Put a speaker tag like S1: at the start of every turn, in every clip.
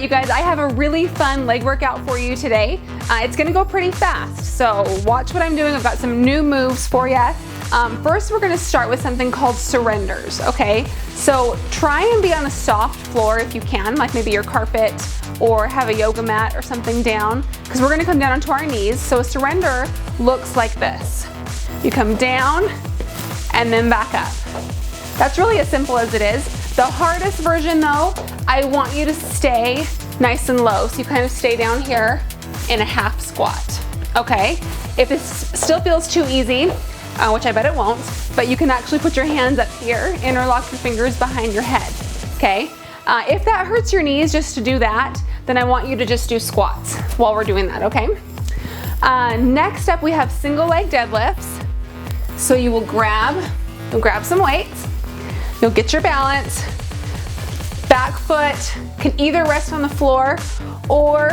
S1: you guys, I have a really fun leg workout for you today. It's gonna go pretty fast, so watch what I'm doing. I've got some new moves for you. First, we're gonna start with something called surrenders, okay? So try and be on a soft floor if you can, like maybe your carpet, or have a yoga mat or something down, because we're gonna come down onto our knees. So a surrender looks like this. You come down and then back up. That's really as simple as it is. The hardest version though, I want you to stay nice and low. So you kind of stay down here in a half squat, okay? If it still feels too easy, which I bet it won't, but you can actually put your hands up here, interlock your fingers behind your head, okay? If that hurts your knees just to do that, then I want you to just do squats while we're doing that, okay? Next up, we have single leg deadlifts. So you'll grab some weights, you'll get your balance, back foot can either rest on the floor, or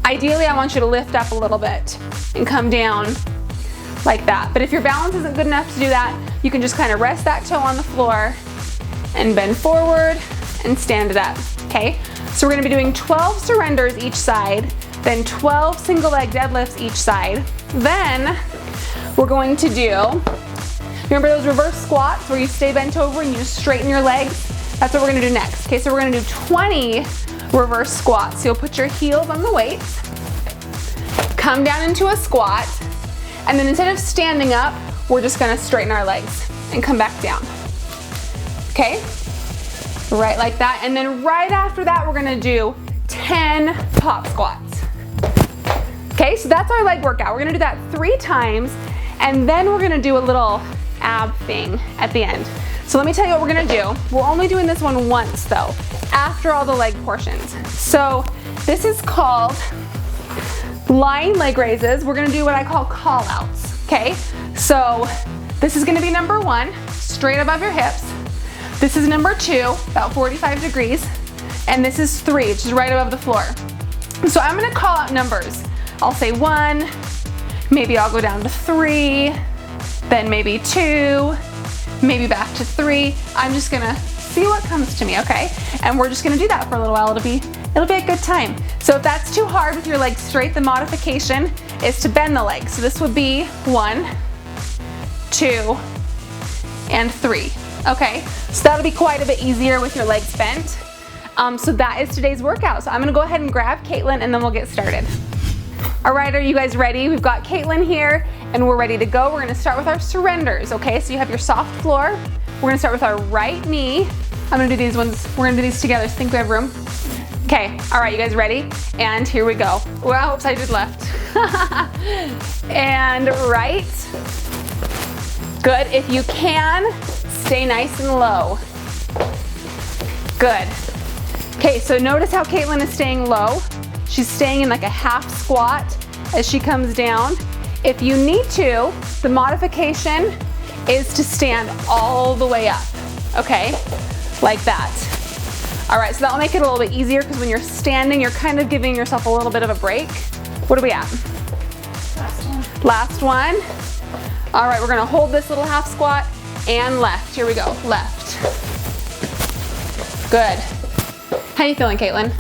S1: ideally I want you to lift up a little bit and come down like that. But if your balance isn't good enough to do that, you can just kind of rest that toe on the floor and bend forward and stand it up, okay? So we're gonna be doing 12 surrenders each side, then 12 single leg deadlifts each side. Then we're going to do, remember those reverse squats where you stay bent over and you just straighten your legs? That's what we're gonna do next. Okay, so we're gonna do 20 reverse squats. So you'll put your heels on the weights, come down into a squat, and then instead of standing up, we're just gonna straighten our legs and come back down. Okay? Right like that. And then right after that, we're gonna do 10 pop squats. Okay, so that's our leg workout. We're gonna do that 3 times, and then we're gonna do a little ab thing at the end. So let me tell you what we're gonna do. We're only doing this one once though, after all the leg portions. So this is called lying leg raises. We're gonna do what I call call outs, okay? So this is gonna be number 1, straight above your hips. This is number 2, about 45 degrees. And this is 3, which is right above the floor. So I'm gonna call out numbers. I'll say 1, maybe I'll go down to 3, then maybe 2, maybe back to 3. I'm just gonna see what comes to me, okay? And we're just gonna do that for a little while. It'll be a good time. So if that's too hard with your legs straight, the modification is to bend the legs. So this would be 1, 2, and 3, okay? So that'll be quite a bit easier with your legs bent. So that is today's workout. So I'm gonna go ahead and grab Caitlin and then we'll get started. All right, are you guys ready? We've got Caitlin here and we're ready to go. We're gonna start with our surrenders, okay? So you have your soft floor. We're gonna start with our right knee. I'm gonna do these ones, we're gonna do these together, so think we have room. Okay, all right, you guys ready? And here we go. Well, oops, I did left. And right. Good, if you can, stay nice and low. Good. Okay, so notice how Caitlin is staying low. She's staying in like a half squat as she comes down. If you need to, the modification is to stand all the way up, okay? Like that. All right, so that'll make it a little bit easier because when you're standing, you're kind of giving yourself a little bit of a break. What are we at? Last one. All right, we're gonna hold this little half squat and left. Here we go, left. Good. How you feeling, Caitlin?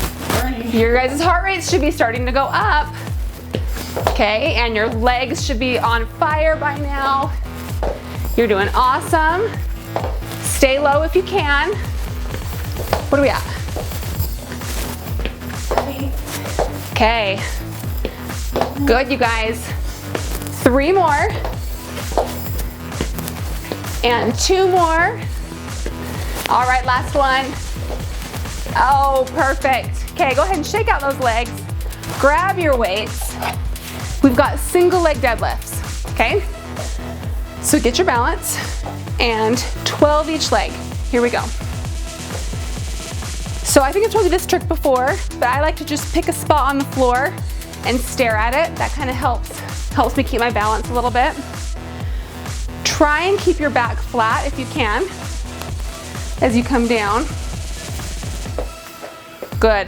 S1: Your guys' heart rates should be starting to go up. Okay, and your legs should be on fire by now. You're doing awesome. Stay low if you can. What are we at? Okay. Good, you guys. 3 more. And 2 more. All right, last one. Oh, perfect. Okay, go ahead and shake out those legs. Grab your weights. We've got single leg deadlifts, okay? So get your balance and 12 each leg. Here we go. So I think I've told you this trick before, but I like to just pick a spot on the floor and stare at it. That kind of helps me keep my balance a little bit. Try and keep your back flat if you can as you come down. Good.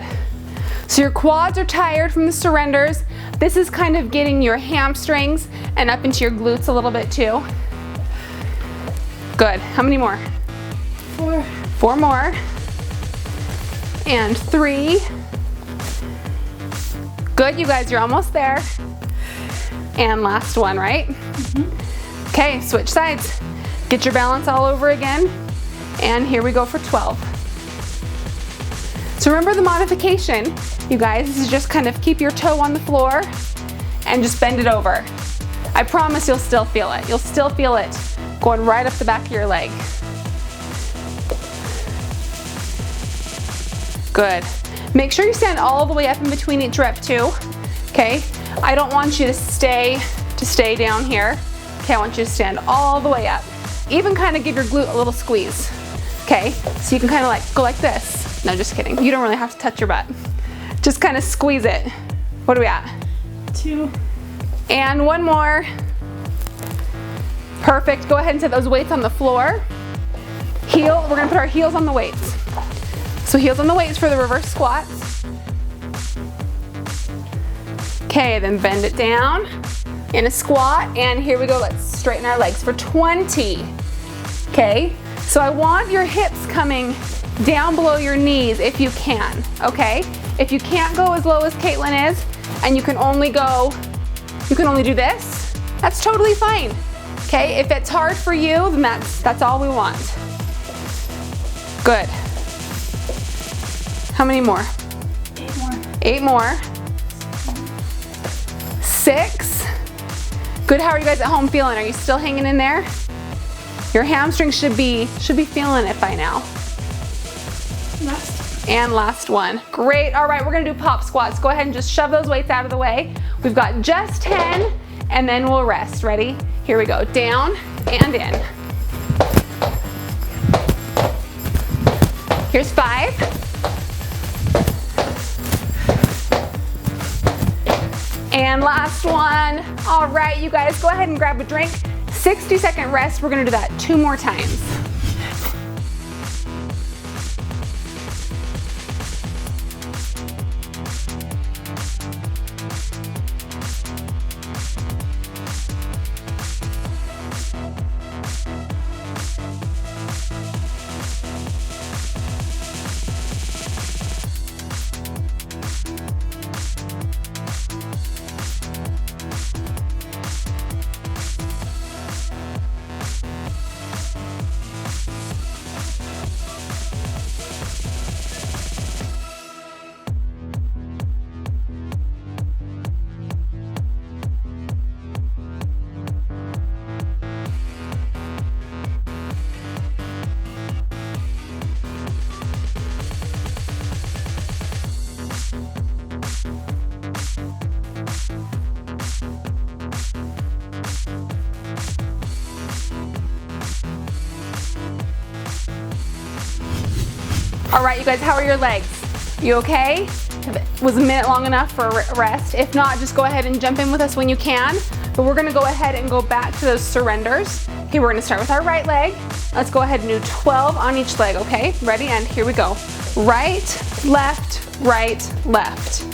S1: So your quads are tired from the surrenders. This is kind of getting your hamstrings and up into your glutes a little bit too. Good. How many more?
S2: 4.
S1: 4 more. And 3. Good, you guys, you're almost there. And last one, right? Okay, switch sides. Get your balance all over again. And here we go for 12. So remember the modification, you guys, is just kind of keep your toe on the floor and just bend it over. I promise you'll still feel it. You'll still feel it going right up the back of your leg. Good. Make sure you stand all the way up in between each rep too, okay? I don't want you to stay down here. Okay, I want you to stand all the way up. Even kind of give your glute a little squeeze, okay? So you can kind of like go like this. No, just kidding. You don't really have to touch your butt. Just kind of squeeze it. What are we at?
S2: 2.
S1: And one more. Perfect. Go ahead and set those weights on the floor. We're gonna put our heels on the weights. So heels on the weights for the reverse squats. Okay, then bend it down in a squat, and here we go. Let's straighten our legs for 20. Okay, so I want your hips coming down below your knees if you can, okay? If you can't go as low as Caitlin is, and you can only do this, that's totally fine. Okay, if it's hard for you, then that's all we want. Good. How many more?
S2: 8 more.
S1: 8 more. 6. Good, how are you guys at home feeling? Are you still hanging in there? Your hamstrings should be feeling it by now. And last one. Great, all right, we're gonna do pop squats. Go ahead and just shove those weights out of the way. We've got just 10, and then we'll rest. Ready? Here we go, down and in. Here's 5. And last one. All right, you guys, go ahead and grab a drink. 60-second rest. We're gonna do that 2 more times. All right, you guys, how are your legs? You okay? Was a minute long enough for a rest? If not, just go ahead and jump in with us when you can. But we're gonna go ahead and go back to those surrenders. Okay, we're gonna start with our right leg. Let's go ahead and do 12 on each leg, okay? Ready, and here we go. Right, left, left.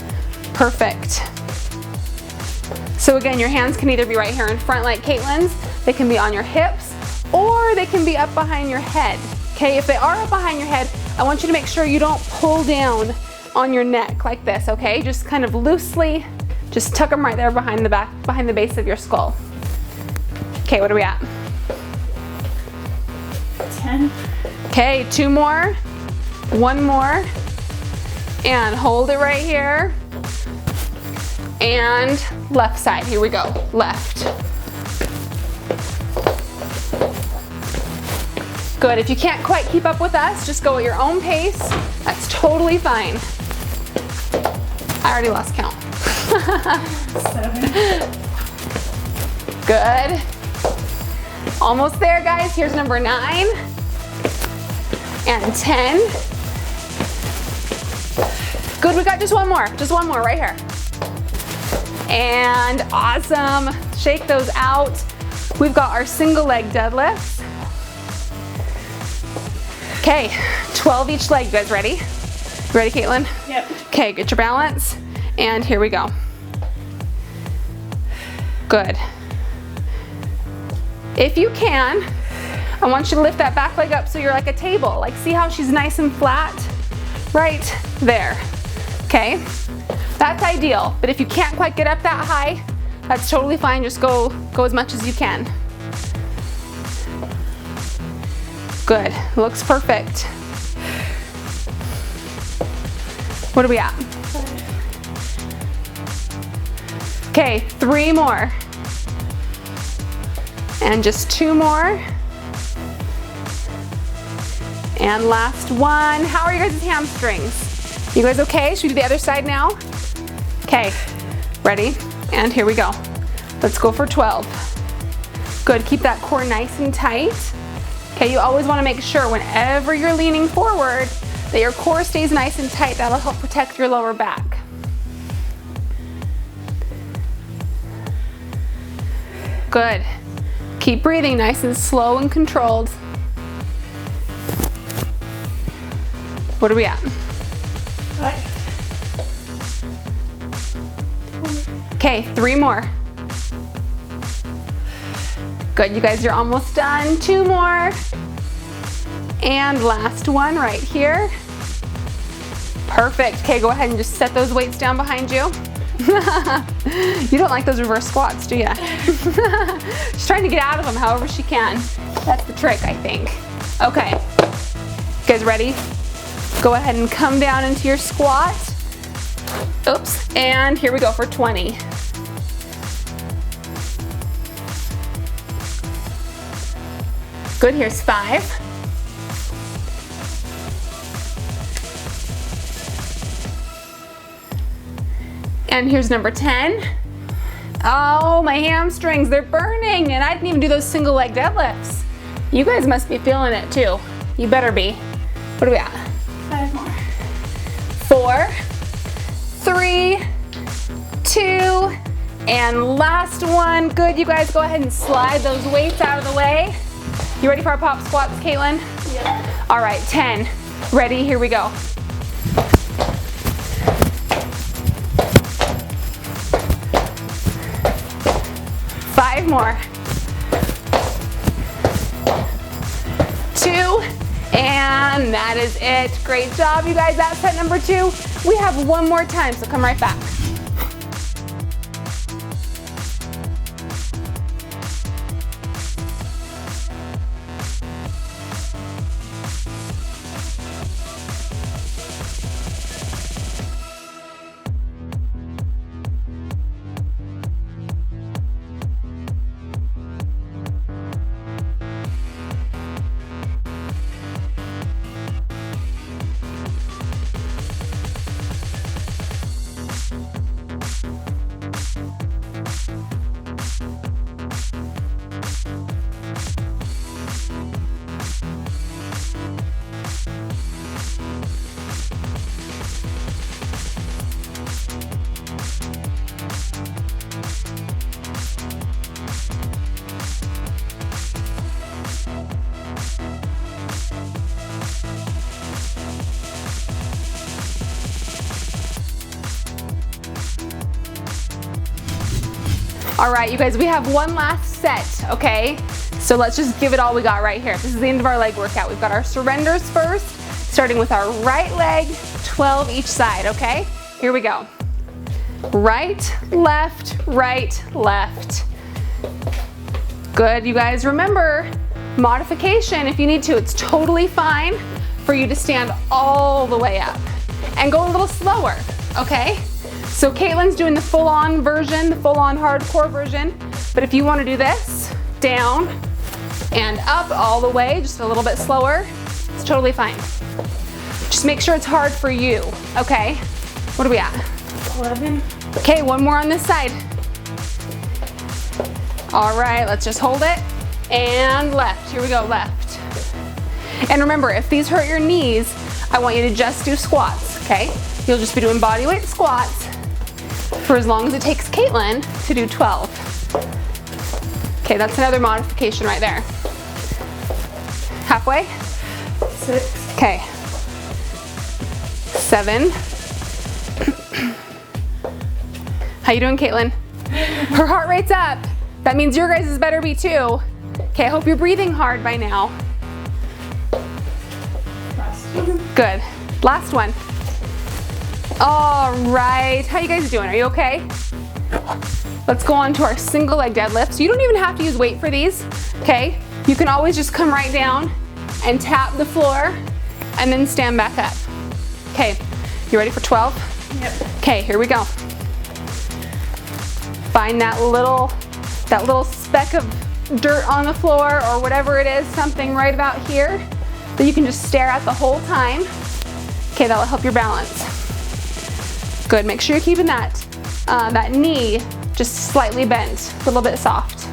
S1: Perfect. So again, your hands can either be right here in front like Caitlin's, they can be on your hips, or they can be up behind your head. Okay, if they are up behind your head, I want you to make sure you don't pull down on your neck like this, okay? Just kind of loosely, just tuck them right there behind the back, behind the base of your skull. Okay, what are we at?
S2: 10.
S1: Okay, 2 more, 1 more, and hold it right here. And left side, here we go, left. Good, if you can't quite keep up with us, just go at your own pace. That's totally fine. I already lost count.
S2: 7.
S1: Good. Almost there, guys. Here's number 9. And 10. Good, we got just one more right here. And awesome. Shake those out. We've got our single leg deadlifts. Okay, 12 each leg. You guys ready? You ready, Caitlin?
S2: Yep.
S1: Okay, get your balance. And here we go. Good. If you can, I want you to lift that back leg up so you're like a table. Like, see how she's nice and flat? Right there. Okay. That's ideal, but if you can't quite get up that high, that's totally fine. Just go as much as you can. Good, looks perfect. What are we at? Okay, 3 more. And just 2 more. And last one. How are you guys' hamstrings? You guys okay? Should we do the other side now? Okay, ready? And here we go. Let's go for 12. Good, keep that core nice and tight. Okay, you always want to make sure whenever you're leaning forward that your core stays nice and tight. That'll help protect your lower back. Good. Keep breathing nice and slow and controlled. What are we at?
S2: 5.
S1: Okay, 3 more. Good, you guys, you're almost done. 2 more. And last one right here. Perfect. Okay, go ahead and just set those weights down behind you. You don't like those reverse squats, do you? She's trying to get out of them however she can. That's the trick, I think. Okay, you guys ready? Go ahead and come down into your squat. Oops, and here we go for 20. Good, here's 5. And here's number 10. Oh, my hamstrings, they're burning, and I didn't even do those single leg deadlifts. You guys must be feeling it too. You better be. What are we at?
S2: 5 more.
S1: 4, 3, 2, and last one. Good, you guys, go ahead and slide those weights out of the way. You ready for our pop squats, Caitlin?
S2: Yeah.
S1: All right, 10. Ready, here we go. 5 more. 2, and that is it. Great job, you guys. That's set number 2. We have one more time, so come right back. All right, you guys, we have one last set, okay? So let's just give it all we got right here. This is the end of our leg workout. We've got our surrenders first, starting with our right leg, 12 each side, okay? Here we go. Right, left, right, left. Good, you guys, remember, modification if you need to. It's totally fine for you to stand all the way up and go a little slower, okay? So Caitlin's doing the full-on version, the full-on hardcore version, but if you want to do this, down and up all the way, just a little bit slower, it's totally fine. Just make sure it's hard for you, okay? What are we at?
S2: 11.
S1: Okay, one more on this side. All right, let's just hold it. And left, here we go, left. And remember, if these hurt your knees, I want you to just do squats, okay? You'll just be doing body weight squats for as long as it takes Caitlin to do 12. Okay, that's another modification right there. Halfway?
S2: 6.
S1: Okay. 7. How you doing, Caitlin? Her heart rate's up. That means your guys' better be too. Okay, I hope you're breathing hard by now.
S2: Last one.
S1: Good. Last one. All right, how you guys doing? Are you okay? Let's go on to our single leg deadlift. So you don't even have to use weight for these, okay? You can always just come right down and tap the floor and then stand back up. Okay, you ready for 12?
S2: Yep.
S1: Okay, here we go. Find that little speck of dirt on the floor or whatever it is, something right about here that you can just stare at the whole time. Okay, that'll help your balance. Good, make sure you're keeping that knee just slightly bent, a little bit soft.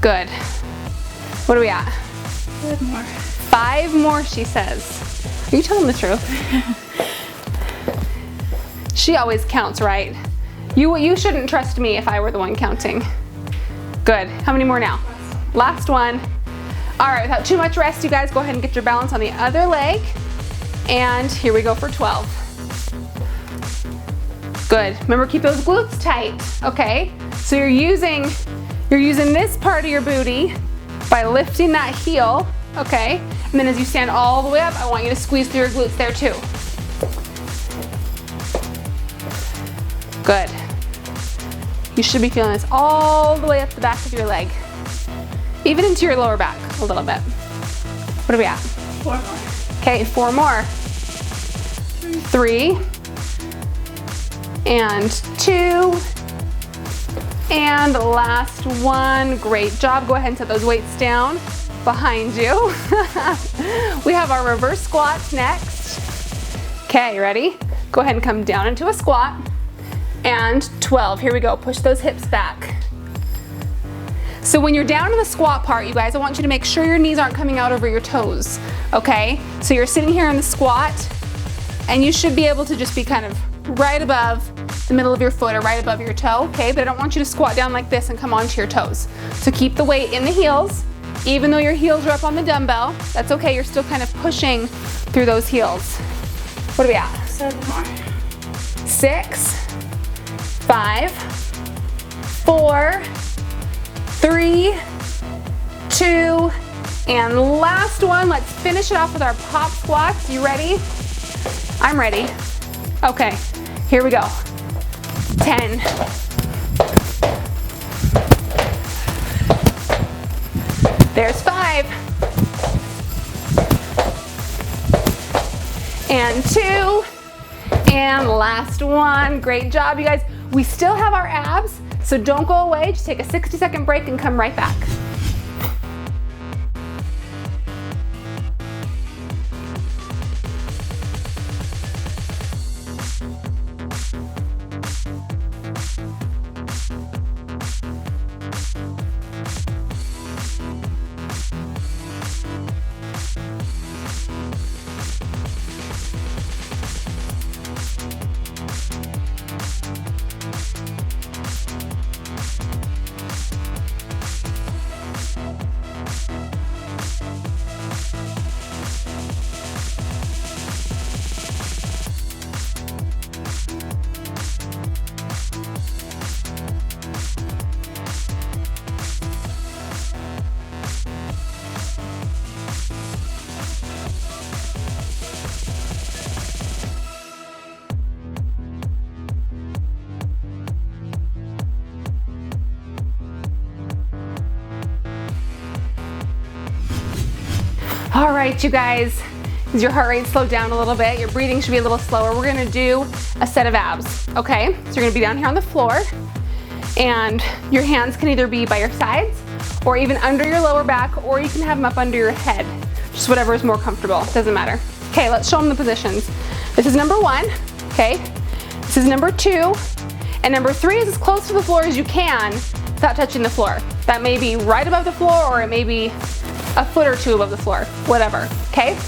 S1: Good. What are we at?
S2: 5 more.
S1: 5 more, she says. Are you telling the truth? She always counts right. You shouldn't trust me if I were the one counting. Good. How many more now? Last one. All right, without too much rest, you guys go ahead and get your balance on the other leg. And here we go for 12. Good. Remember, keep those glutes tight, okay? So you're using this part of your booty by lifting that heel, okay? And then as you stand all the way up, I want you to squeeze through your glutes there too. Good. You should be feeling this all the way up the back of your leg, even into your lower back a little bit. What are we at?
S2: 4 more.
S1: Okay, 4 more. 3 and 2 and last one. Great job. Go ahead and set those weights down behind you. We have our reverse squats next. Okay, ready? Go ahead and come down into a squat. And 12, here we go. Push those hips back. So when you're down in the squat part, you guys, I want you to make sure your knees aren't coming out over your toes, okay? So you're sitting here in the squat, and you should be able to just be kind of right above the middle of your foot or right above your toe, okay? But I don't want you to squat down like this and come onto your toes. So keep the weight in the heels. Even though your heels are up on the dumbbell, that's okay. You're still kind of pushing through those heels. What are we at?
S2: 7 more.
S1: 6, 5, 4, 3, 2, and last one. Let's finish it off with our pop squats. You ready? I'm ready. Okay, here we go. 10. There's 5. And 2. And last one. Great job, you guys. We still have our abs, so don't go away. Just take a 60-second break and come right back. All right, you guys, as your heart rate slowed down a little bit, your breathing should be a little slower. We're gonna do a set of abs, okay? So you're gonna be down here on the floor, and your hands can either be by your sides or even under your lower back, or you can have them up under your head. Just whatever is more comfortable, doesn't matter. Okay, let's show them the positions. This is number 1, okay? This is number 2, and number 3 is as close to the floor as you can without touching the floor. That may be right above the floor, or it may be a foot or 2 above the floor, whatever, okay?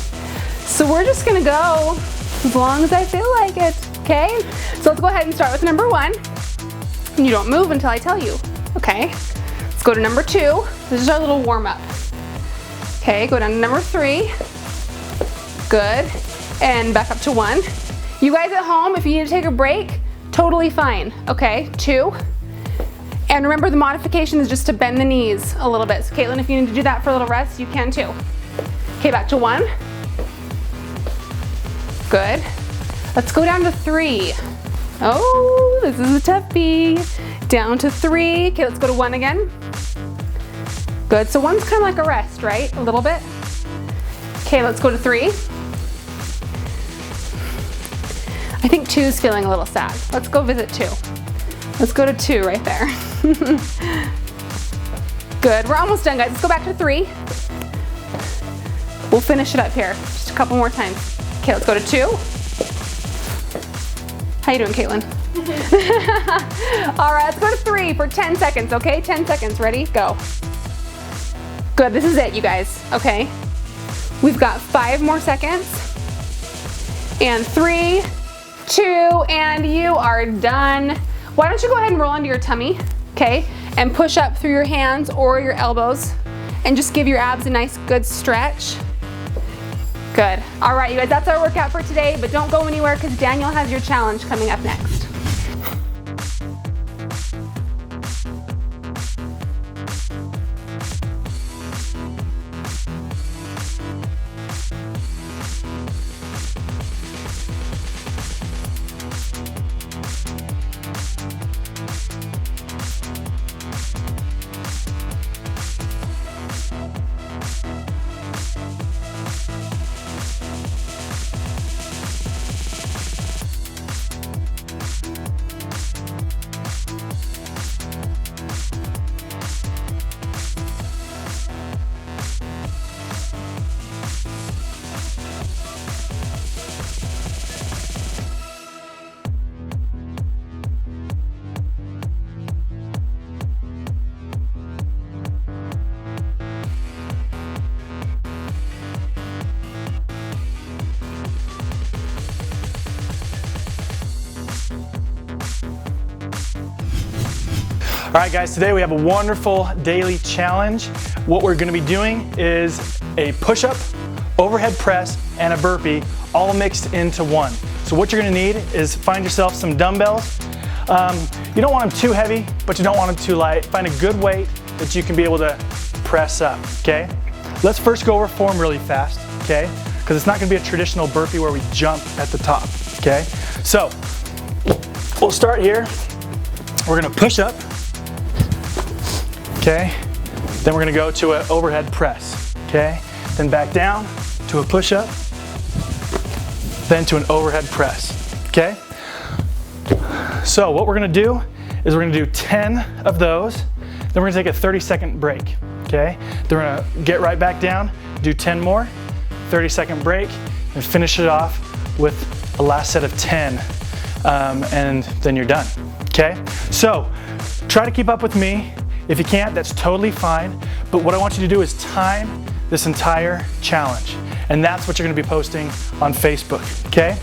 S1: So we're just gonna go as long as I feel like it, okay? So let's go ahead and start with number 1. And you don't move until I tell you, okay? Let's go to number 2. This is our little warm up. Okay, go down to number 3. Good, and back up to 1. You guys at home, if you need to take a break, totally fine, okay? 2. And remember, the modification is just to bend the knees a little bit. So Caitlin, if you need to do that for a little rest, you can too. Okay, back to 1. Good. Let's go down to 3. Oh, this is a toughie. Down to 3. Okay, let's go to 1 again. Good, so 1's kind of like a rest, right? A little bit. Okay, let's go to 3. I think 2's feeling a little sad. Let's go visit 2. Let's go to 2 right there. Good, we're almost done, guys. Let's go back to 3. We'll finish it up here. Just a couple more times. Okay, let's go to 2. How you doing, Caitlin? All right, let's go to 3 for 10 seconds, okay? 10 seconds, ready, go. Good, this is it, you guys, okay? We've got 5 more seconds. And 3, 2, and you are done. Why don't you go ahead and roll onto your tummy, okay? And push up through your hands or your elbows and just give your abs a nice good stretch. Good. All right, you guys, that's our workout for today, but don't go anywhere because Daniel has your challenge coming up next.
S3: All right, guys, today we have a wonderful daily challenge. What we're gonna be doing is a push-up, overhead press, and a burpee, all mixed into one. So what you're gonna need is find yourself some dumbbells. You don't want them too heavy, but you don't want them too light. Find a good weight that you can be able to press up, okay? Let's first go over form really fast, okay? Because it's not gonna be a traditional burpee where we jump at the top, okay? So, we'll start here. We're gonna push up. Okay, then we're gonna go to an overhead press, okay? Then back down to a push-up, then to an overhead press, okay? So what we're gonna do is we're gonna do 10 of those, then we're gonna take a 30-second break, okay? Then we're gonna get right back down, do 10 more, 30-second break, and finish it off with a last set of 10, and then you're done, okay? So try to keep up with me. If you can't, that's totally fine. But what I want you to do is time this entire challenge. And that's what you're gonna be posting on Facebook, okay?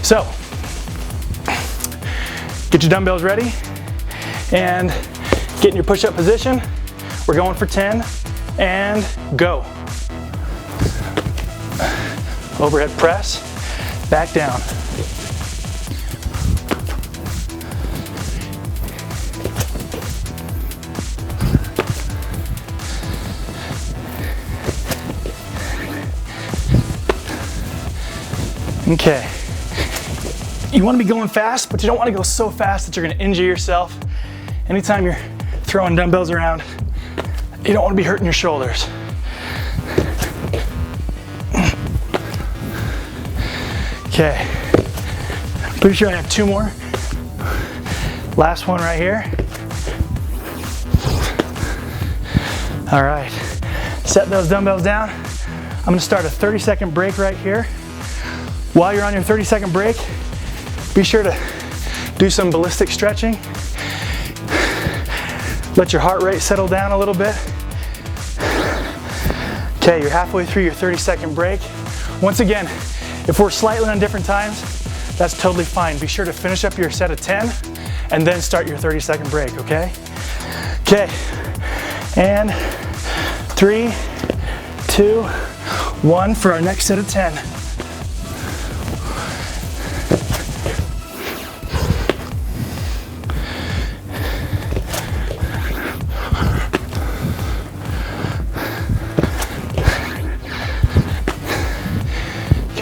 S3: So, get your dumbbells ready and get in your push-up position. We're going for 10 and go. Overhead press, back down. Okay, you want to be going fast, but you don't want to go so fast that you're going to injure yourself. Anytime you're throwing dumbbells around, you don't want to be hurting your shoulders. Okay, pretty sure I have 2 more. Last one right here. All right, set those dumbbells down. I'm going to start a 30-second break right here. While you're on your 30-second break, be sure to do some ballistic stretching. Let your heart rate settle down a little bit. Okay, you're halfway through your 30-second break. Once again, if we're slightly on different times, that's totally fine. Be sure to finish up your set of 10 and then start your 30-second break, okay? Okay, and 3, 2, 1 for our next set of 10.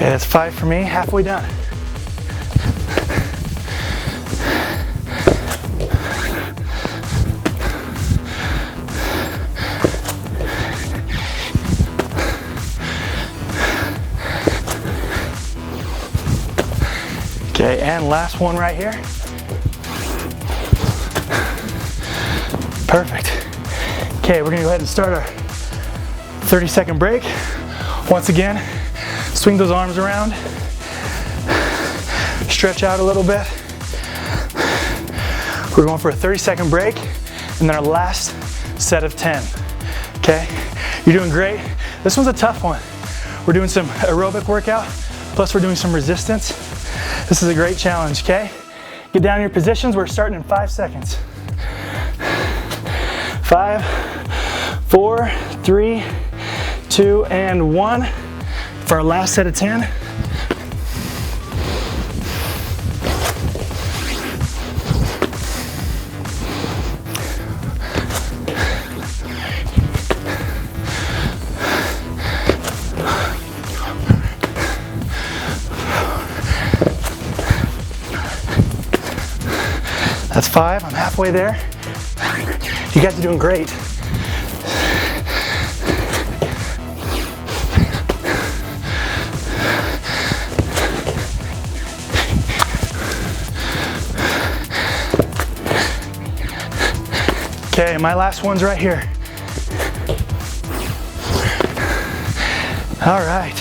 S3: Okay, that's 5 for me, halfway done. Okay, and last one right here. Perfect. Okay, we're gonna go ahead and start our 30-second break. Once again, swing those arms around. Stretch out a little bit. We're going for a 30-second break, and then our last set of 10. Okay, you're doing great. This one's a tough one. We're doing some aerobic workout, plus we're doing some resistance. This is a great challenge, okay? Get down in your positions. We're starting in 5 seconds. 5, 4, 3, 2, and 1 for our last set of 10. That's 5, I'm halfway there. You guys are doing great. Okay, my last one's right here. All right.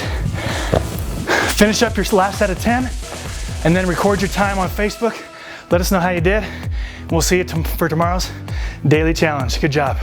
S3: Finish up your last set of 10 and then record your time on Facebook. Let us know how you did. We'll see you for tomorrow's daily challenge. Good job.